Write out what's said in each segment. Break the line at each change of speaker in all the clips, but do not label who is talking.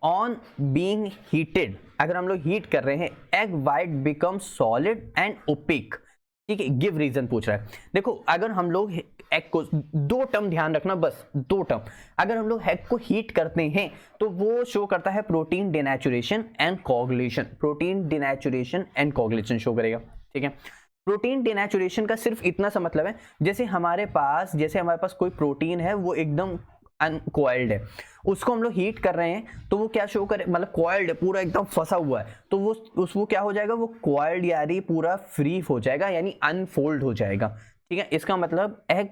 On being heated, अगर हम लोग हीट कर रहे हैं, egg white become solid and opaque. ठीक है, गिव रीजन पूछ रहा है। देखो अगर हम लोग एग को, दो टर्म ध्यान रखना, बस दो टर्म, अगर हम लोग एग को हीट करते हैं तो वो शो करता है protein denaturation and coagulation, protein denaturation and coagulation show करेगा। ठीक है, प्रोटीन डिनेचुरेशन का सिर्फ इतना सा मतलब है, जैसे हमारे पास कोई प्रोटीन है वो एकदम अनकॉइल्ड है, उसको हम लोग हीट कर रहे हैं तो वो क्या शो करे, मतलब कॉइल्ड है, पूरा एकदम फंसा हुआ है, तो वो क्या हो जाएगा, वो कॉइल्ड यानी पूरा फ्री हो जाएगा, यानी अनफोल्ड हो जाएगा। ठीक है, इसका मतलब egg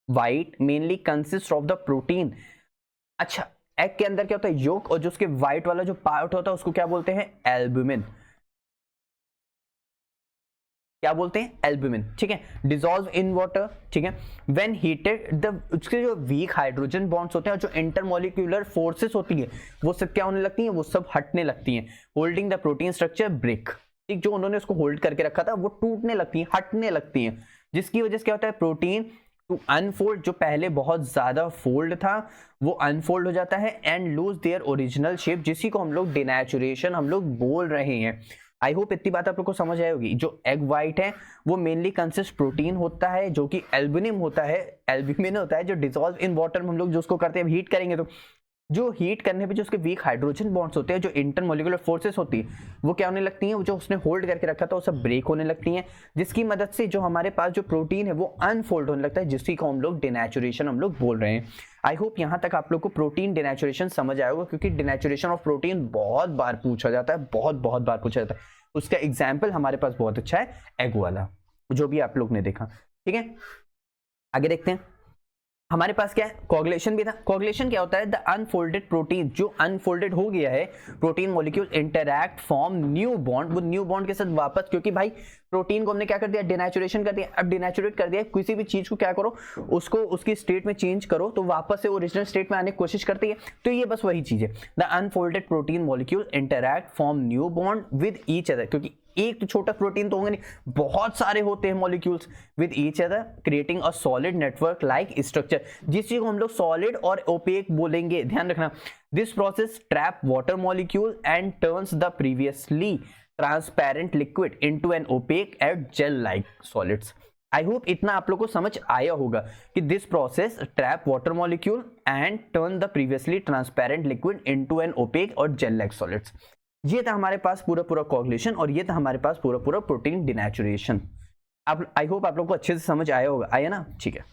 white mainly consist of the protein. अच्छा, एग के अंदर क्या होता है, योक, और जो उसके व्हाइट वाला जो पार्ट होता है उसको क्या बोलते हैं, एल्ब्यूमिन। क्या बोलते हैं, एल्ब्यूमिन। ठीक है, डिसॉल्व इन वाटर। ठीक है, व्हेन हीटेड उसके जो वीक हाइड्रोजन बॉन्ड्स होते हैं और जो इंटरमोलिक्यूलर फोर्सेस होती है वो सब क्या होने लगती हैं, वो सब हटने लगती हैं, holding the protein structure break. ठीक, जो उन्होंने उसको होल्ड करके रखा था वो टूटने लगती है, हटने लगती हैं, जिसकी वजह से क्या होता है, प्रोटीन टू अनफोल्ड, जो पहले बहुत ज्यादा फोल्ड था वो अनफोल्ड हो जाता है and lose their original shape, जिसी को हम लोग डिनेचुरेशन हम लोग बोल रहे हैं। आई होप इतनी बात आप लोग को समझ आई होगी। जो एग वाइट है वो मेनली कंसिस्ट प्रोटीन होता है जो कि एल्ब्यूमिन होता है, जो डिसॉल्व इन वाटर में हम लोग जो उसको करते हैं, हीट करेंगे तो जो हीट करने पे जो उसके वीक हाइड्रोजन बॉन्ड्स होते हैं, जो इंटरमोलिकुलर फोर्सेस होती है वो क्या होने लगती हैं, वो जो उसने होल्ड करके रखा था वो सब ब्रेक होने लगती हैं, जिसकी मदद से जो हमारे पास जो प्रोटीन है वो अनफोल्ड होने लगता है, जिसकी को हम लोग डिनेचुरेशन हम लोग बोल रहे हैं। आई होप यहाँ तक आप लोग को प्रोटीन डिनेचुरेशन समझ आया होगा, क्योंकि डिनेचुरेशन ऑफ प्रोटीन बहुत बार पूछा जाता है, बहुत बार पूछा जाता है। उसका एग्जाम्पल हमारे पास बहुत अच्छा है, एग वाला, जो भी आप लोग ने देखा। ठीक है, आगे देखते हैं। हमारे पास क्या है, कोगुलेशन भी था। कोगुलेशन क्या होता है, द अनफोल्डेड प्रोटीन, जो अनफोल्डेड हो गया है protein molecule interact form new bond, वो न्यू बॉन्ड के साथ वापस, क्योंकि भाई प्रोटीन को हमने क्या कर दिया, डिनेचुरेशन कर दिया। अब डिनेचुरेट कर दिया, किसी भी चीज को क्या करो, उसको उसकी स्टेट में चेंज करो तो वापस से ओरिजिनल स्टेट में आने की कोशिश करती है, तो ये बस वही चीज है। The unfolded protein molecule interact form new bond with each other, क्योंकि एक तो छोटा प्रोटीन तो होंगे नहीं, बहुत सारे होते हैं molecules, with each other creating a solid network like structure, जिस चीज को हम लोग सॉलिड और ओपेक बोलेंगे, ध्यान रखना। This process trap water molecule and turns the previously transparent liquid into an opaque and gel like solids. I hope इतना आप लोग को समझ आया होगा कि this process trap water molecule and turn the previously transparent liquid into an opaque और gel like solids. ये था हमारे पास पूरा कोगुलेशन, और ये था हमारे पास पूरा प्रोटीन डिनेचुरेशन। आप आई होप आप लोग को अच्छे से समझ आया होगा, आया ना, ठीक है।